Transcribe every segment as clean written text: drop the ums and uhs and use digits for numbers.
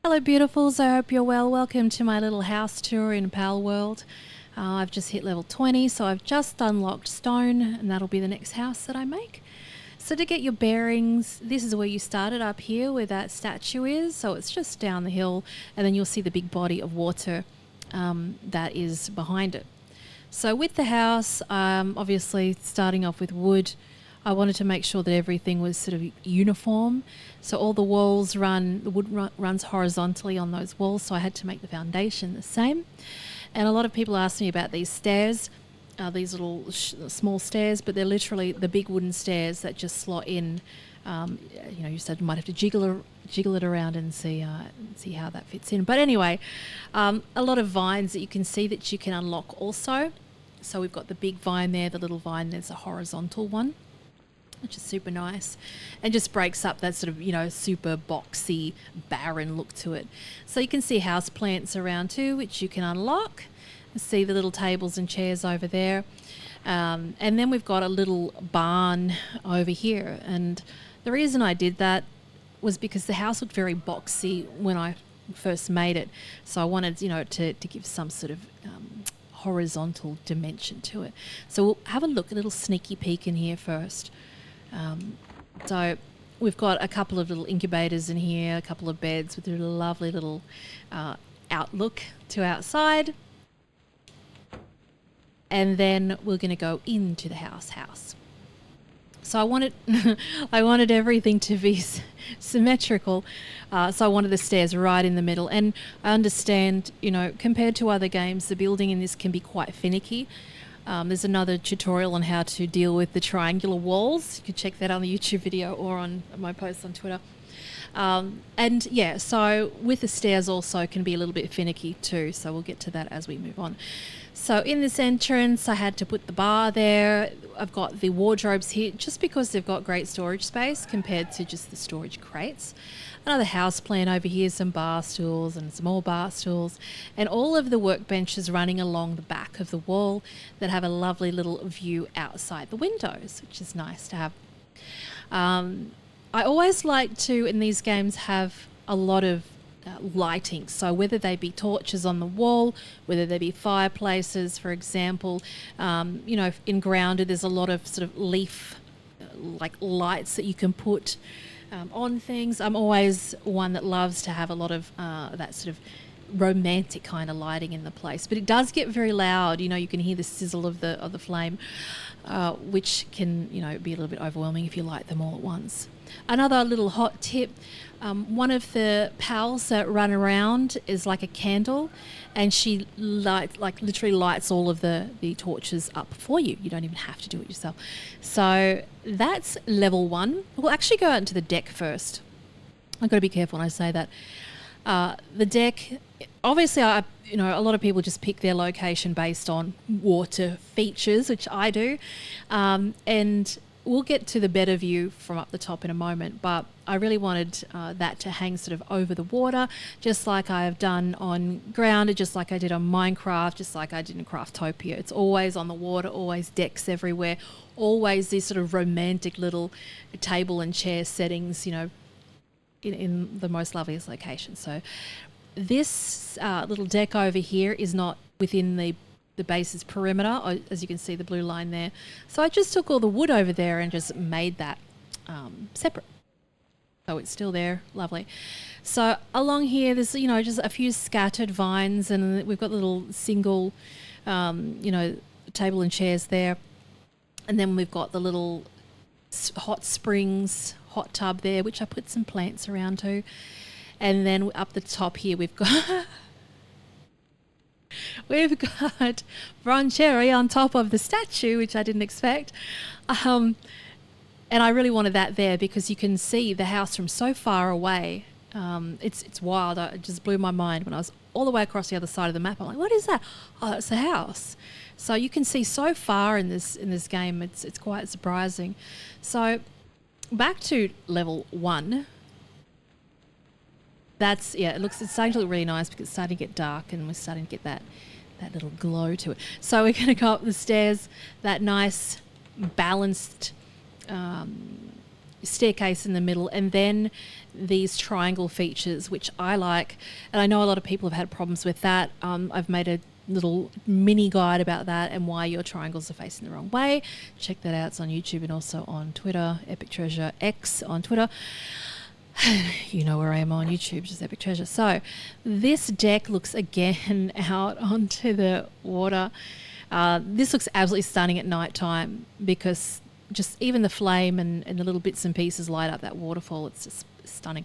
Hello beautifuls, I hope you're well. Welcome to my little house tour in Palworld. I've just hit level 20, so I've just unlocked stone, and that'll be the next house that I make. So to get your bearings, this is where you started, up here where that statue is. So it's just down the hill, and then you'll see the big body of water that is behind it. So with the house, obviously starting off with wood, I wanted to make sure that everything was sort of uniform. So all the walls the wood runs horizontally on those walls, so I had to make the foundation the same. And a lot of people ask me about these stairs, these little small stairs, but they're literally the big wooden stairs that just slot in. You said you might have to jiggle it around and see how that fits in. But anyway, a lot of vines that you can see that you can unlock also. So we've got the big vine there, the little vine, there's a horizontal one, which is super nice and just breaks up that sort of, super boxy, barren look to it. So you can see house plants around too, which you can unlock. See the little tables and chairs over there. And then we've got a little barn over here. And the reason I did that was because the house looked very boxy when I first made it. So I wanted, to give some sort of horizontal dimension to it. So we'll have a look, a little sneaky peek in here first. So we've got a couple of little incubators in here, a couple of beds with a lovely little outlook to outside. And then we're going to go into the house. So I wanted everything to be symmetrical. So I wanted the stairs right in the middle. And I understand, compared to other games, the building in this can be quite finicky. There's another tutorial on how to deal with the triangular walls. You can check that on the YouTube video or on my post on Twitter. So with the stairs also can be a little bit finicky too. So we'll get to that as we move on. So in this entrance, I had to put the bar there. I've got the wardrobes here just because they've got great storage space compared to just the storage crates. Another house plant over here, some bar stools and some more bar stools, and all of the workbenches running along the back of the wall that have a lovely little view outside the windows, which is nice to have. I always like to, in these games, have a lot of lighting. So whether they be torches on the wall, whether they be fireplaces, for example, in Grounded, there's a lot of sort of leaf like lights that you can put on things. I'm always one that loves to have a lot of that sort of romantic kind of lighting in the place, but it does get very loud. You can hear the sizzle of the flame, which can be a little bit overwhelming if you light them all at once. Another little hot tip, one of the pals that run around is like a candle, and she literally lights all of the torches up for you. You don't even have to do it yourself. So that's level 1. We'll actually go out into the deck first. I've got to be careful when I say that. The deck, obviously, a lot of people just pick their location based on water features, which I do, and we'll get to the better view from up the top in a moment, but I really wanted that to hang sort of over the water, just like I have done on Grounded, just like I did on Minecraft, just like I did in Craftopia. It's always on the water, always decks everywhere, always these sort of romantic little table and chair settings, in the most loveliest location. So this little deck over here is not within the base's perimeter, as you can see the blue line there. So I just took all the wood over there and just made that separate. So it's still there, lovely. So along here there's just a few scattered vines, and we've got little single table and chairs there, and then we've got the little hot springs hot tub there, which I put some plants around too. And then up the top here we've got Broncherry on top of the statue, which I didn't expect. And I really wanted that there because you can see the house from so far away. It's wild. It just blew my mind when I was all the way across the other side of the map. I'm like, what is that? Oh, it's a house. So you can see so far in this game. It's quite surprising. So back to level 1. It's starting to look really nice because it's starting to get dark and we're starting to get that little glow to it. So we're going to go up the stairs, that nice balanced staircase in the middle, and then these triangle features, which I like. And I know a lot of people have had problems with that. I've made a little mini guide about that and why your triangles are facing the wrong way. Check that out. It's on YouTube and also on Twitter, epictreasurex on Twitter. You know where I am on YouTube, just Epic Treasure. So this deck looks again out onto the water. This looks absolutely stunning at night time, because just even the flame and the little bits and pieces light up that waterfall. It's just stunning.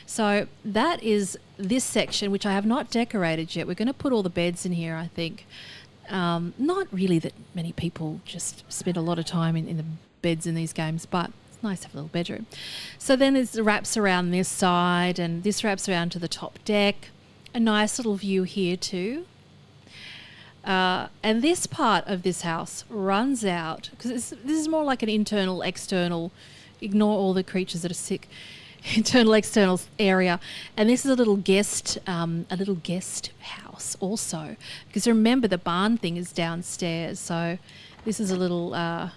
So that is this section, which I have not decorated yet. We're going to put all the beds in here, I think. Not really that many people just spend a lot of time in the beds in these games, but it's nice to have a little bedroom. So then there's the wraps around this side, and this wraps around to the top deck. A nice little view here too. And this part of this house runs out, because this is more like an internal, external, ignore all the creatures that are sick, internal, external area. And this is a little guest house also, because remember the barn thing is downstairs. So this is a little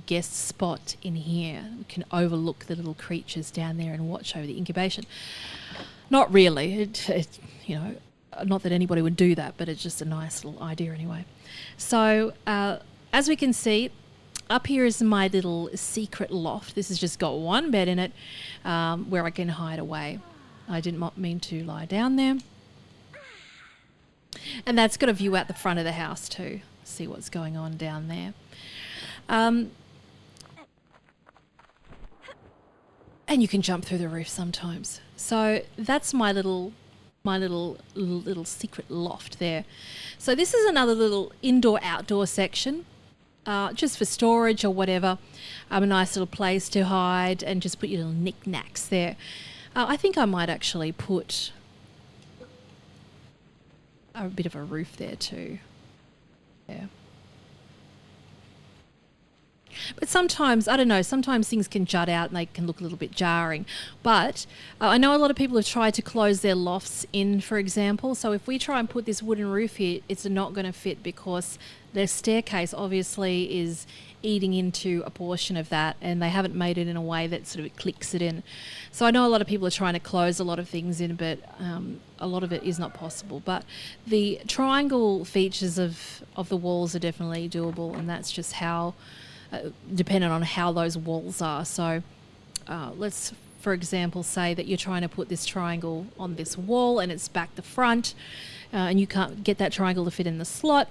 guest spot in here. We can overlook the little creatures down there and watch over the incubation. Not really, it not that anybody would do that, but it's just a nice little idea anyway. So as we can see, up here is my little secret loft. This has just got one bed in it where I can hide away. I didn't mean to lie down there. And that's got a view out the front of the house too. See what's going on down there. And you can jump through the roof sometimes. So that's my little secret loft there. So this is another little indoor-outdoor section, just for storage or whatever. A nice little place to hide and just put your little knickknacks there. I think I might actually put a bit of a roof there too. Yeah. But sometimes, I don't know, sometimes things can jut out and they can look a little bit jarring. But I know a lot of people have tried to close their lofts in, for example. So if we try and put this wooden roof here, it's not going to fit, because their staircase obviously is eating into a portion of that, and they haven't made it in a way that sort of clicks it in. So I know a lot of people are trying to close a lot of things in, but a lot of it is not possible. But the triangle features of the walls are definitely doable, and that's just how... dependent on how those walls are. So let's, for example, say that you're trying to put this triangle on this wall and it's back the front, and you can't get that triangle to fit in the slot.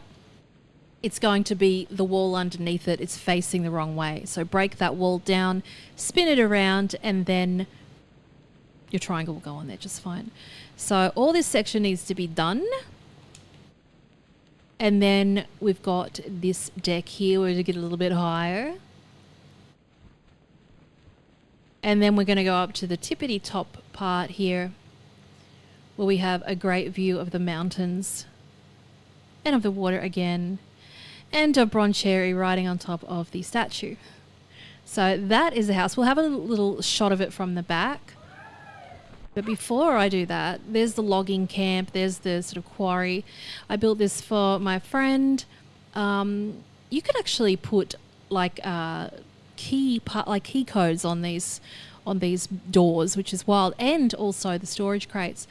It's going to be the wall underneath it. It's facing the wrong way. So break that wall down, spin it around, and then your triangle will go on there just fine. So all this section needs to be done. And then we've got this deck here where we get a little bit higher. And then we're going to go up to the tippity top part here, where we have a great view of the mountains and of the water again, and a bronze cherry riding on top of the statue. So that is the house. We'll have a little shot of it from the back. But before I do that, there's the logging camp, there's the sort of quarry. I built this for my friend. You could actually put like key codes on these doors, which is wild, and also the storage crates.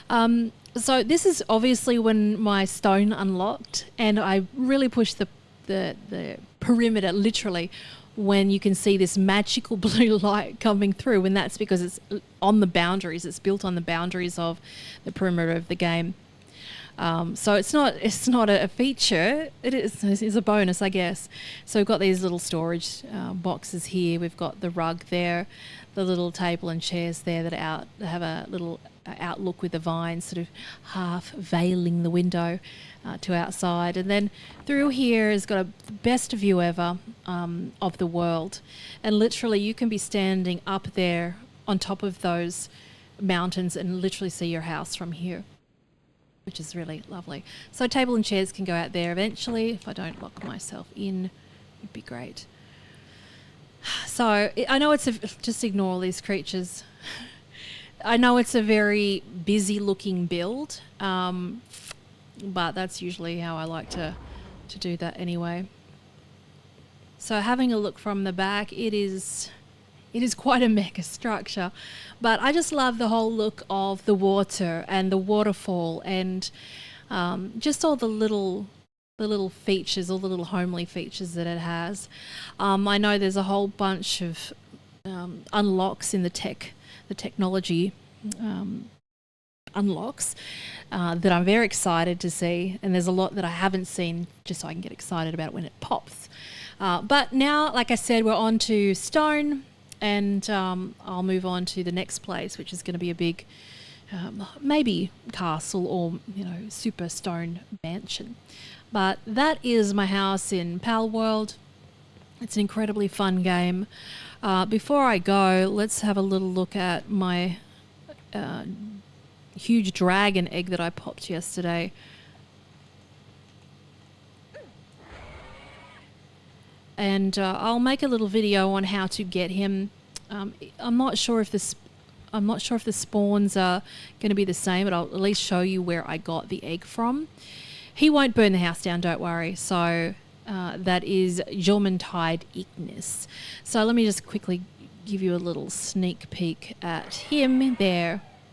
So this is obviously when my stone unlocked, and I really pushed the perimeter literally when you can see this magical blue light coming through, and that's because it's on the boundaries. It's built on the boundaries of the perimeter of the game. So it's not a feature. It's a bonus, I guess. So we've got these little storage boxes here. We've got the rug there, the little table and chairs there that have a little outlook with the vines sort of half veiling the window to outside. And then through here has got the best view ever of the world. And literally you can be standing up there on top of those mountains and literally see your house from here, which is really lovely. So table and chairs can go out there eventually. If I don't lock myself in, it'd be great. So I know just ignore all these creatures. I know it's a very busy looking build, but that's usually how I like to do that anyway. So having a look from the back, it is It is quite a mega structure, but I just love the whole look of the water and the waterfall, and just all the little features, all the little homely features that it has. I know there's a whole bunch of unlocks in the technology unlocks that I'm very excited to see, and there's a lot that I haven't seen, just so I can get excited about it when it pops. But now, like I said, we're on to stone, and I'll move on to the next place, which is going to be a big maybe castle, or super stone mansion. But that is my house in Palworld. It's an incredibly fun game. Before I go, let's have a little look at my huge dragon egg that I popped yesterday. And I'll make a little video on how to get him. I'm not sure if the spawns are going to be the same, but I'll at least show you where I got the egg from. He won't burn the house down, don't worry. So that is Jormuntide Ignis. So let me just quickly give you a little sneak peek at him there.